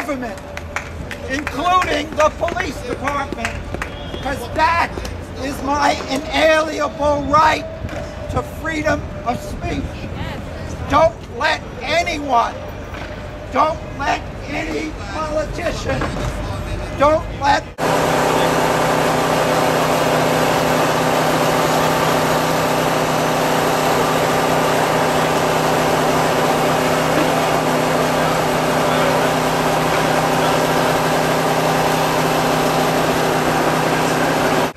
government, including the police department, because that is my inalienable right to freedom of speech. Don't let anyone, don't let any politician, don't let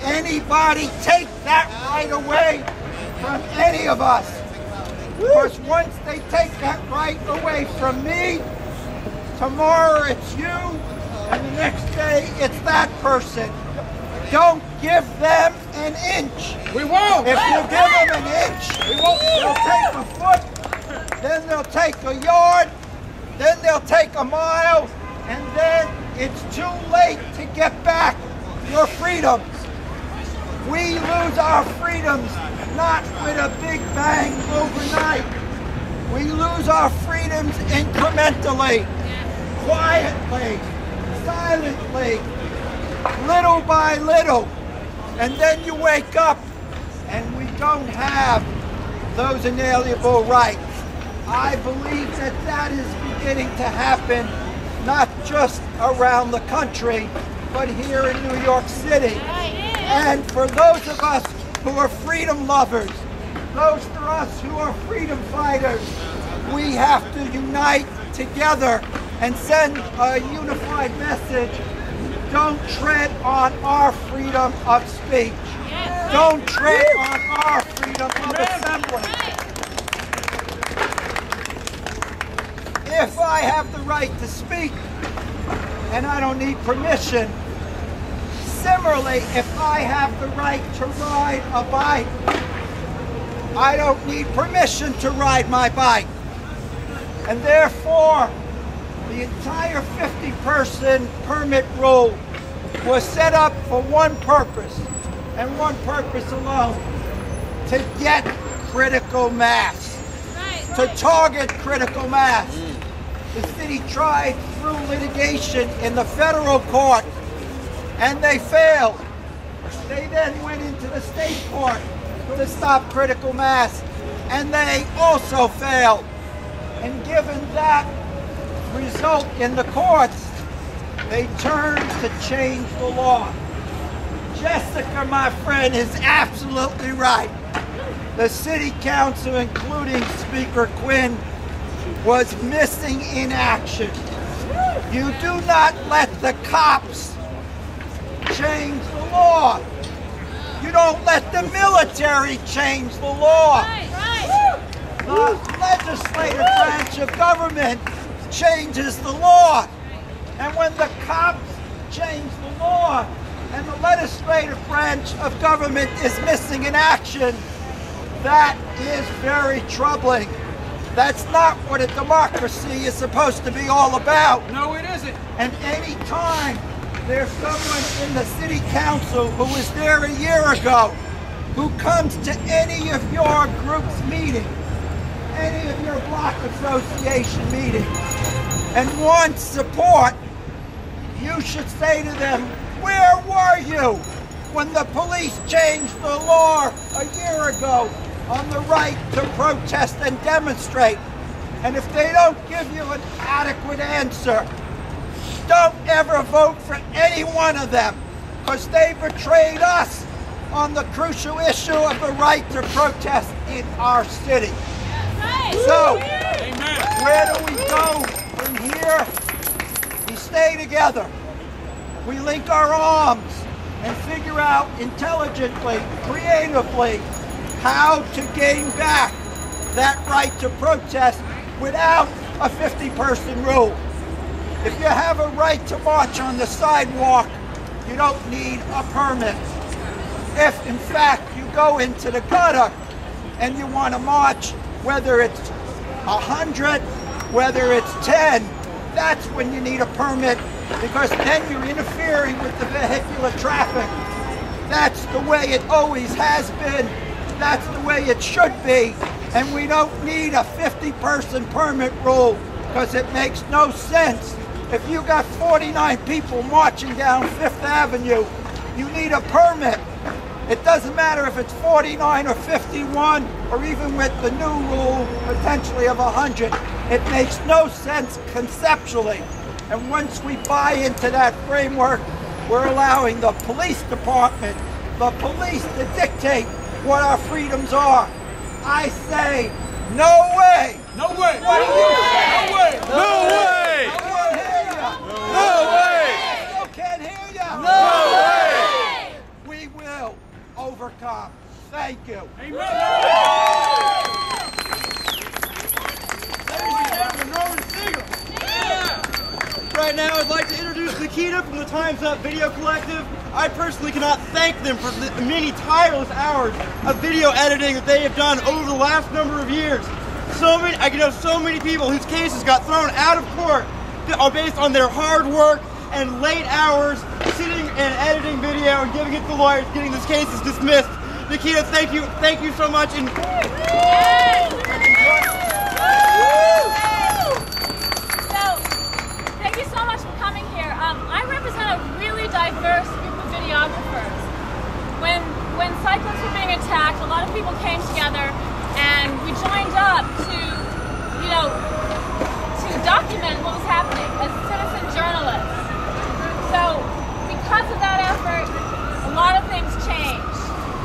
anybody take that right away from any of us. Because once they take that right away from me, tomorrow it's you, and the next day it's that person. Don't give them an inch. We won't. If you give them an inch, We won't. they'll take a foot, then they'll take a yard, then they'll take a mile, and then it's too late to get back your freedoms. We lose our freedoms not with a big bang overnight. We lose our freedoms incrementally, quietly, silently, little by little. And then you wake up and we don't have those inalienable rights. I believe that that is beginning to happen not just around the country, but here in New York City. And for those of us who are freedom lovers, those for us who are freedom fighters, we have to unite together and send a unified message. Don't tread on our freedom of speech. Don't tread on our freedom of assembly. If I have the right to speak and I don't need permission, similarly, if I have the right to ride a bike, I don't need permission to ride my bike. And therefore, the entire 50-person permit rule was set up for one purpose, and one purpose alone: to get critical mass, to target critical mass. The city tried through litigation in the federal court, and they failed. They then went into the state court to stop critical mass, and they also failed. And given that result in the courts, they turned to change the law. Jessica, my friend, is absolutely right. The city council, including Speaker Quinn, was missing in action. You do not let the cops change the law. You don't let the military change the law. The legislative branch of government changes the law. And when the cops change the law and the legislative branch of government is missing in action, that is very troubling. That's not what a democracy is supposed to be all about. No, it isn't. And any time there's someone in the city council who was there a year ago who comes to any of your group's meetings, any of your block association meetings, and wants support, you should say to them, where were you when the police changed the law a year ago on the right to protest and demonstrate? And if they don't give you an adequate answer, don't ever vote for any one of them, because they betrayed us on the crucial issue of the right to protest in our city. So, where do we go from here? We stay together. We link our arms and figure out intelligently, creatively, how to gain back that right to protest without a 50-person rule. If you have a right to march on the sidewalk, you don't need a permit. If, in fact, you go into the gutter and you want to march, whether it's 100, whether it's 10, that's when you need a permit, because then you're interfering with the vehicular traffic. That's the way it always has been. That's the way it should be. And we don't need a 50-person permit rule, because it makes no sense If you got 49 people marching down Fifth Avenue, you need a permit. It doesn't matter if it's 49 or 51, or even with the new rule, potentially of 100. It makes no sense conceptually. And once we buy into that framework, we're allowing the police department, the police, to dictate what our freedoms are. I say, no way! No way! What do you say? No way! No way! I can't hear you! No way! I still can't hear you! No way! We will overcome. Thank you. Right now, I'd like to introduce Nikita from the Time's Up Video Collective. I personally cannot thank them for the many tireless hours of video editing that they have done over the last number of years. I can know so many people whose cases got thrown out of court that are based on their hard work and late hours sitting and editing video and giving it to lawyers, getting these cases dismissed. Nikita, thank you so much. And thank you so much for coming here. I represent a really diverse group of videographers. When cyclists were being attacked, a lot of people came together and we joined up to document what was happening as citizen journalists. So because of that effort, a lot of things changed.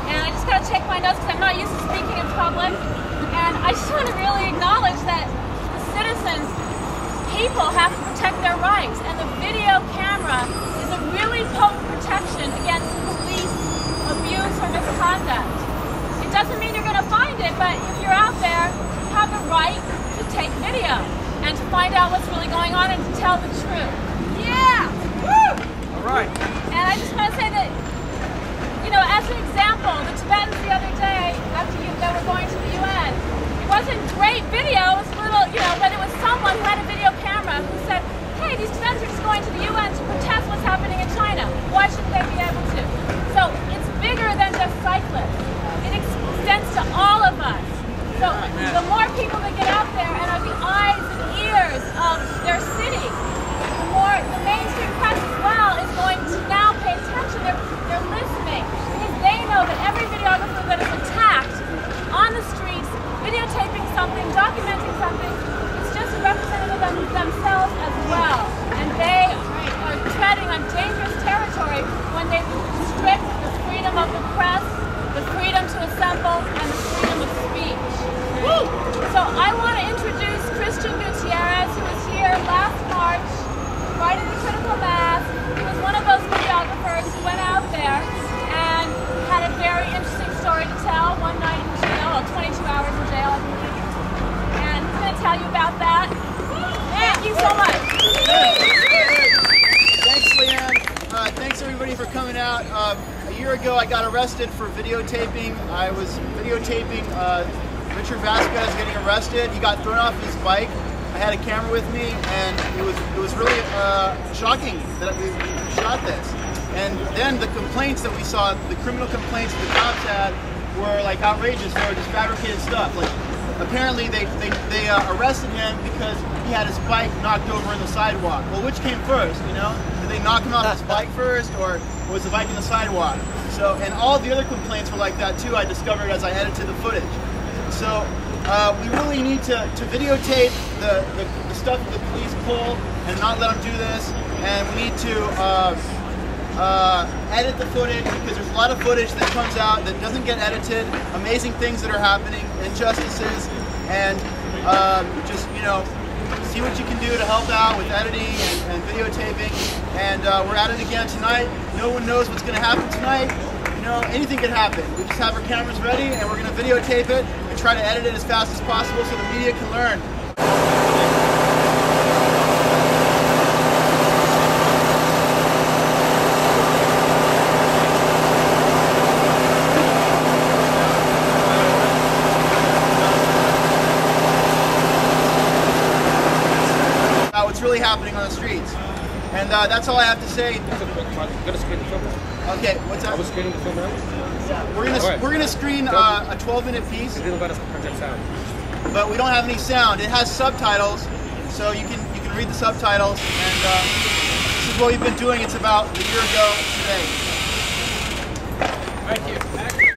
And I just got to take my notes because I'm not used to speaking in public. And I just want to really acknowledge that the citizens, people have to protect their rights. And the video camera is a really potent protection against police abuse or misconduct. It doesn't mean you're going to find it, but if you're out there, you have the right to take video and to find out what's really going on and to tell the truth. Yeah! Woo! All right. And I just want to say that, as an example, the Tibetans the other day, after they were going to the UN, it wasn't great video, it was little, but it was someone who had a video camera who said, hey, these Tibetans are just going to the UN to protest what's happening in China. Why shouldn't they be able to? So it's bigger than just cyclists. It extends to all of us. So the more people that get out there and are the eyes and ears of their city, the more the mainstream press as well is going to now pay attention. They're listening because they know that every videographer that is attacked on the streets, videotaping something, documenting something, it's just a representative of themselves as well. And they are treading on dangerous territory when they restrict the freedom of the press, the freedom to assemble, and the freedom of speech. Woo! So I want to introduce Christian Gutierrez, who was here last March, right in the critical mass. He was one of those videographers who went out there and had a very interesting story to tell. One night in jail, 22 hours in jail, I believe. And he's going to tell you about that. Thank you so much. thanks, Leanne. Thanks everybody for coming out. A year ago, I got arrested for videotaping. I was videotaping Richard Vasquez getting arrested. He got thrown off his bike. I had a camera with me, and it was really shocking that we shot this. And then the complaints that we saw, the criminal complaints the cops had, were like outrageous. They were just fabricated stuff. Like apparently they arrested him because he had his bike knocked over in the sidewalk. Well, which came first? Did they knock him off his bike first, or was the bike in the sidewalk? So, and all the other complaints were like that too. I discovered as I edited the footage. So we really need to videotape the stuff that the police pull and not let them do this. And we need to edit the footage, because there's a lot of footage that comes out that doesn't get edited. Amazing things that are happening, injustices, and just see what you can do to help out with editing and videotaping. And we're at it again tonight. No one knows what's going to happen tonight. Anything could happen. We just have our cameras ready, and we're going to videotape it and try to edit it as fast as possible so the media can learn. What's really happening on the streets. And that's all I have to say. Okay, what's that? We're gonna screen a 12-minute piece. But we don't have any sound. It has subtitles, so you can can read the subtitles, and this is what we've been doing. It's about a year ago today. Thank you.